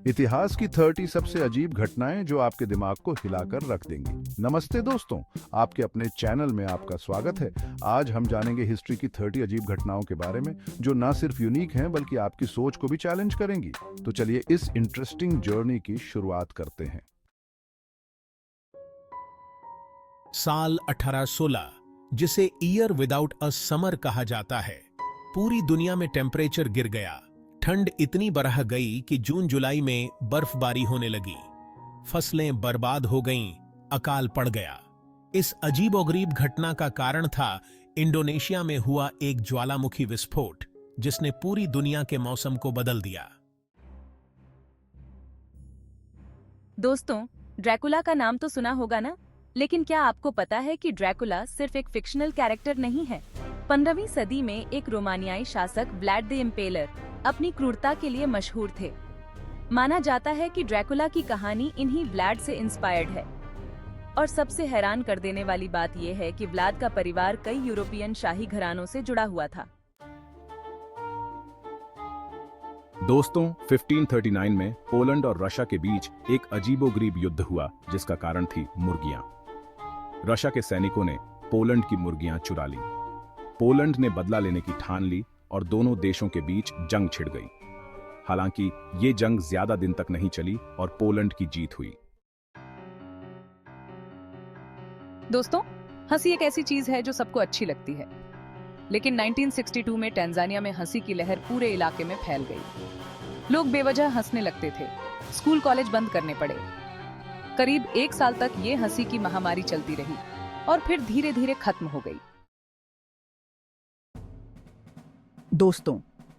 इतिहास की 30 सबसे अजीब घटनाएं जो आपके दिमाग को हिलाकर रख देंगी। नमस्ते दोस्तों, आपके अपने चैनल में आपका स्वागत है। आज हम जानेंगे हिस्ट्री की 30 अजीब घटनाओं के बारे में जो ना सिर्फ यूनिक हैं बल्कि आपकी सोच को भी चैलेंज करेंगी। तो चलिए इस इंटरेस्टिंग जर्नी की शुरुआत करते हैं। साल 1816, जिसे ईयर विदाउट अ समर कहा जाता है, पूरी दुनिया में टेम्परेचर गिर गया। ठंड इतनी बढ़ गई कि जून जुलाई में बर्फबारी होने लगी। फसलें बर्बाद हो गईं, अकाल पड़ गया। इस अजीबोगरीब घटना का कारण था इंडोनेशिया में हुआ एक ज्वालामुखी विस्फोट, जिसने पूरी दुनिया के मौसम को बदल दिया। दोस्तों, ड्रैकुला का नाम तो सुना होगा ना? लेकिन क्या आपको पता है कि ड्रैकुला सिर्फ एक फिक्शनल कैरेक्टर नहीं है? 15वीं सदी में एक रोमानियाई शासक व्लाड द इम्पेलर अपनी क्रूरता के लिए मशहूर थे। माना जाता है कि ड्रैकुला की कहानी इन्हीं व्लाड से इंस्पायर्ड है। और सबसे हैरान कर देने वाली बात यह है कि व्लाद का परिवार कई यूरोपियन शाही घरानों से जुड़ा हुआ था। दोस्तों, 1539 में पोलैंड और रशिया के बीच एक अजीबोगरीब युद्ध हुआ जिसका कारण थी मुर्गियां। रशिया के सैनिकों ने पोलैंड की मुर्गियां चुरा ली। पोलैंड ने बदला लेने की ठान ली और दोनों देशों के बीच जंग छिड़ गई। हालांकि ये जंग ज्यादा दिन तक नहीं चली और पोलैंड की जीत हुई। दोस्तों, हंसी एक ऐसी चीज है जो सबको अच्छी लगती है, लेकिन 1962 में टैंजानिया में हंसी की लहर पूरे इलाके में फैल गई। लोग बेवजह हंसने लगते थे। स्कूल कॉलेज बंद करने पड़े। करीब 1 साल तक ये हंसी की महामारी चलती रही और फिर धीरे धीरे खत्म हो गई। दोस्तों,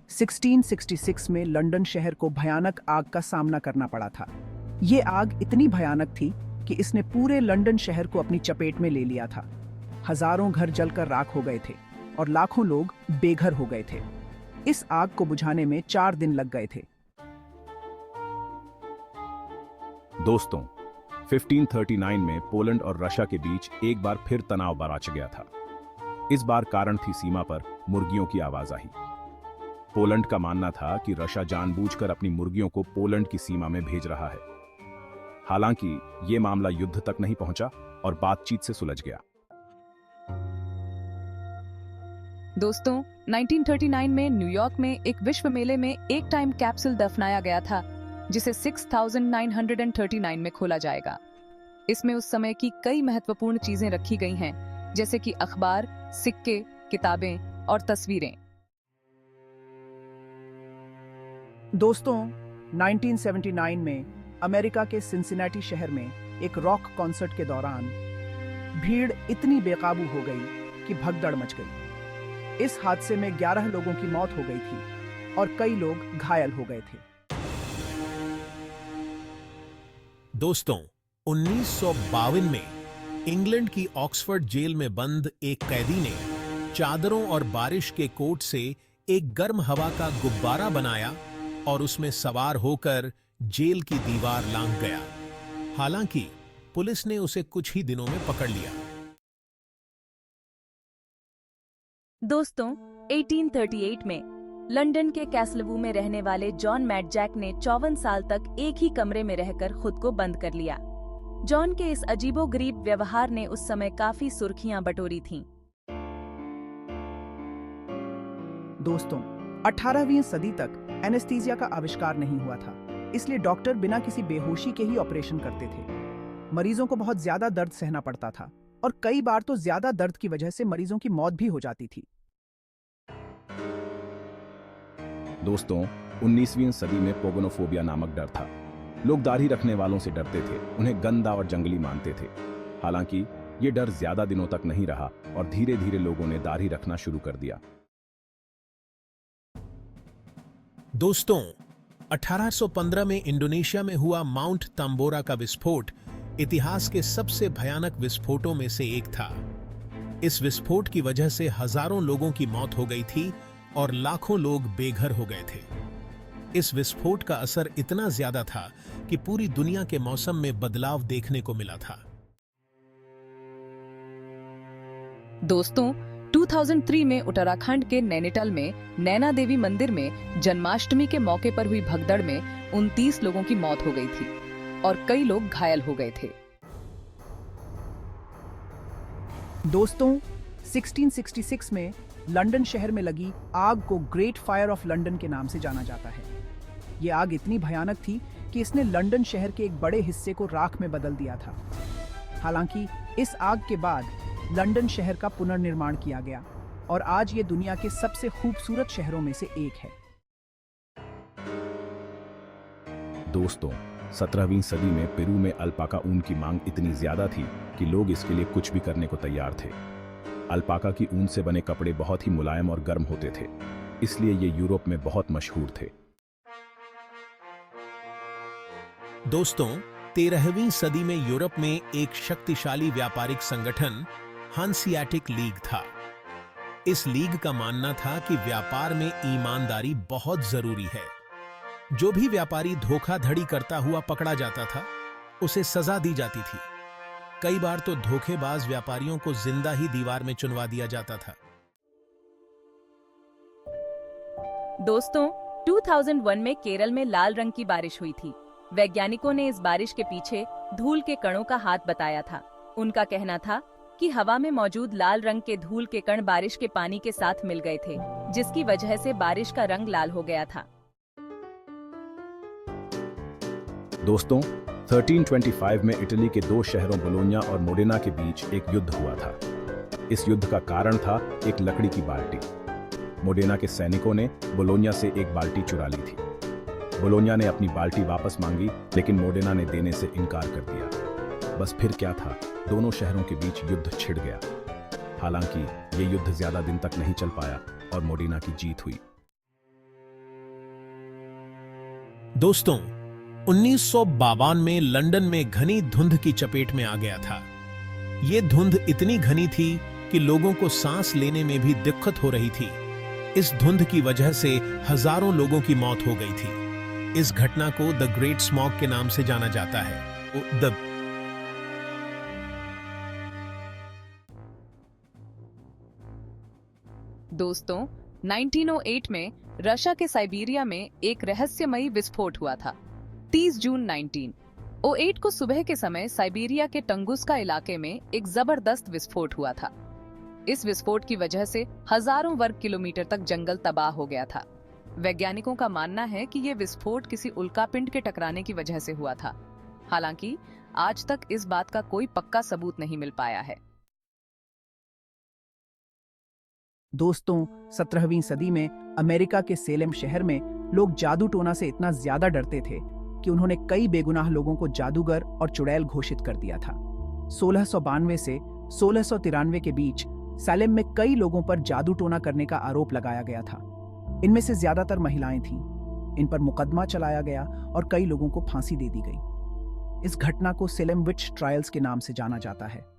1666 में लंदन शहर को भयानक आग का सामना करना पड़ा था। ये आग इतनी भयानक थी कि इसने पूरे लंदन शहर को अपनी चपेट में ले लिया था। हजारों घर जलकर राख हो गए थे और लाखों लोग बेघर हो गए थे। इस आग को बुझाने में 4 दिन लग गए थे। दोस्तों, 1539 में पोलैंड और रशिया के बीच एक बार फिर तनाव बरछ गया था। इस बार कारण थी सीमा पर मुर्गियों की आवाजाही। पोलैंड का मानना था कि रशिया जानबूझकर अपनी मुर्गियों को पोलैंड की सीमा में भेज रहा है। हालांकि ये मामला युद्ध तक नहीं पहुंचा और बातचीत से सुलझ गया। दोस्तों, 1939 में न्यूयॉर्क में एक विश्व मेले में एक टाइम कैप्सूल दफनाया गया था, जिसे 6939 में खोला जाएगा। इसमें उस समय की कई महत्वपूर्ण चीजें रखी गई हैं, जैसे कि अखबार, सिक्के, किताबें और तस्वीरें। दोस्तों, 1979 में अमेरिका के सिंसिनेटी शहर में एक रॉक कॉन्सर्ट के दौरान भीड़ इतनी बेकाबू हो गई कि भगदड़ मच गई। इस हादसे में 11 लोगों की मौत हो गई थी और कई लोग घायल हो गए थे। दोस्तों, 1952 में इंग्लैंड की ऑक्सफोर्ड जेल में बंद एक कैदी ने चादरों और बारिश के कोट से एक गर्म हवा का गुब्बारा बनाया और उसमें सवार होकर जेल की दीवार लांघ गया। हालांकि पुलिस ने उसे कुछ ही दिनों में पकड़ लिया। दोस्तों, 1838 में लंदन के कैसलवू में रहने वाले जॉन मैडजैक ने 54 साल तक एक ही कमरे में रहकर खुद को बंद कर लिया। जॉन के इस अजीबोगरीब व्यवहार ने उस समय काफी सुर्खियां बटोरी थीं। दोस्तों, 18वीं सदी तक एनेस्थीसिया का आविष्कार नहीं हुआ था, इसलिए डॉक्टर बिना किसी बेहोशी के ही ऑपरेशन करते थे। मरीजों को बहुत ज्यादा दर्द सहना पड़ता था और कई बार तो ज्यादा दर्द की वजह से मरीजों की मौत भी हो जाती थी। दोस्तों, 19वीं सदी में पोगोनोफोबिया नामक डर था। लोग दाढ़ी रखने वालों से डरते थे, उन्हें गंदा और जंगली मानते थे। हालांकि ये डर ज्यादा दिनों तक नहीं रहा और धीरे धीरे लोगों ने दाढ़ी रखना शुरू कर दिया। दोस्तों, 1815 में इंडोनेशिया में हुआ माउंट तंबोरा का विस्फोट इतिहास के सबसे भयानक विस्फोटों में से एक था। इस विस्फोट की वजह से हजारों लोगों की मौत हो गई थी और लाखों लोग बेघर हो गए थे। इस विस्फोट का असर इतना ज्यादा था कि पूरी दुनिया के मौसम में बदलाव देखने को मिला था। दोस्तों, 2003 में उत्तराखंड के नैनीताल में नैना देवी मंदिर में जन्माष्टमी के मौके पर हुई भगदड़ में 29 लोगों की मौत हो गई थी और कई लोग घायल हो गए थे। दोस्तों, 1666 में लंदन शहर में लगी आग को ग्रेट फायर ऑफ लंदन के नाम से जाना जाता है। ये आग इतनी भयानक थी कि इसने लंदन शहर के एक बड़े हिस्से को राख में बदल दिया था। हालांकि इस आग के बाद लंदन शहर का पुनर्निर्माण किया गया और आज ये दुनिया के सबसे खूबसूरत शहरों में से एक है। दोस्तों, 17वीं सदी में पेरू में अल्पाका ऊन की मांग इतनी ज्यादा थी कि लोग इसके लिए कुछ भी करने को तैयार थे। अल्पाका की ऊन से बने कपड़े बहुत ही मुलायम और गर्म होते थे, इसलिए ये यूरोप में बहुत मशहूर थे। दोस्तों, 13वीं सदी में यूरोप में एक शक्तिशाली व्यापारिक संगठन हांसियाटिक लीग था। इस लीग का मानना था कि व्यापार में ईमानदारी बहुत जरूरी है। जो भी व्यापारी धोखाधड़ी करता हुआ पकड़ा जाता था, उसे सजा दी जाती थी। कई बार तो धोखेबाज व्यापारियों को जिंदा ही दीवार में चुनवा दिया जाता था। दोस्तों, 2001 में केरल में लाल रंग की बारिश हुई थी। वैज्ञानिकों ने इस बारिश के पीछे धूल के कणों का हाथ बताया था। उनका कहना था कि हवा में मौजूद लाल रंग के धूल के कण बारिश के पानी के साथ मिल गए थे, जिसकी वजह से बारिश का रंग लाल हो गया था। दोस्तों, 1325 में इटली के दो शहरों बोलोन्या और मोडेना के बीच एक युद्ध हुआ था। इस युद्ध का कारण था एक लकड़ी की बाल्टी। मोडेना के सैनिकों ने बोलोन्या से एक बाल्टी चुरा ली थी। बोलोन्या ने अपनी बाल्टी वापस मांगी, लेकिन मोडेना ने देने से इनकार कर दिया। बस फिर क्या था, दोनों शहरों के बीच युद्ध छिड़ गया। हालांकि ये युद्ध ज्यादा दिन तक नहीं चल पाया और मोडेना की जीत हुई। दोस्तों, 1952 में लंदन में घनी धुंध की चपेट में आ गया था। ये धुंध इतनी घनी थी कि लोगों को सांस लेने में भी दिक्कत हो रही थी। इस धुंध की वजह से हजारों लोगों की मौत हो गई थी। इस घटना को द ग्रेट स्मॉग के नाम से जाना जाता है। दोस्तों, 1908 में रशिया के साइबेरिया में एक रहस्यमयी विस्फोट हुआ था। 30 जून 1908 को सुबह के समय साइबेरिया के टंगुस्का इलाके में एक जबरदस्त विस्फोट हुआ था। इस विस्फोट की वजह से हजारों वर्ग किलोमीटर तक जंगल तबाह हो गया था। वैज्ञानिकों का मानना है कि यह विस्फोट किसी उल्कापिंड के टकराने की वजह से हुआ था। हालांकि आज तक इस बात का कोई पक्का सबूत नहीं मिल पाया है। दोस्तों, 17वीं सदी में अमेरिका के सेलेम शहर में लोग जादू टोना से इतना ज्यादा डरते थे कि उन्होंने कई बेगुनाह लोगों को जादूगर और चुड़ैल घोषित कर दिया था। 1692 से 1693 के बीच सैलेम में कई लोगों पर जादू टोना करने का आरोप लगाया गया था। इनमें से ज्यादातर महिलाएं थीं। इन पर मुकदमा चलाया गया और कई लोगों को फांसी दे दी गई। इस घटना को सेलेम विच ट्रायल्स के नाम से जाना जाता है।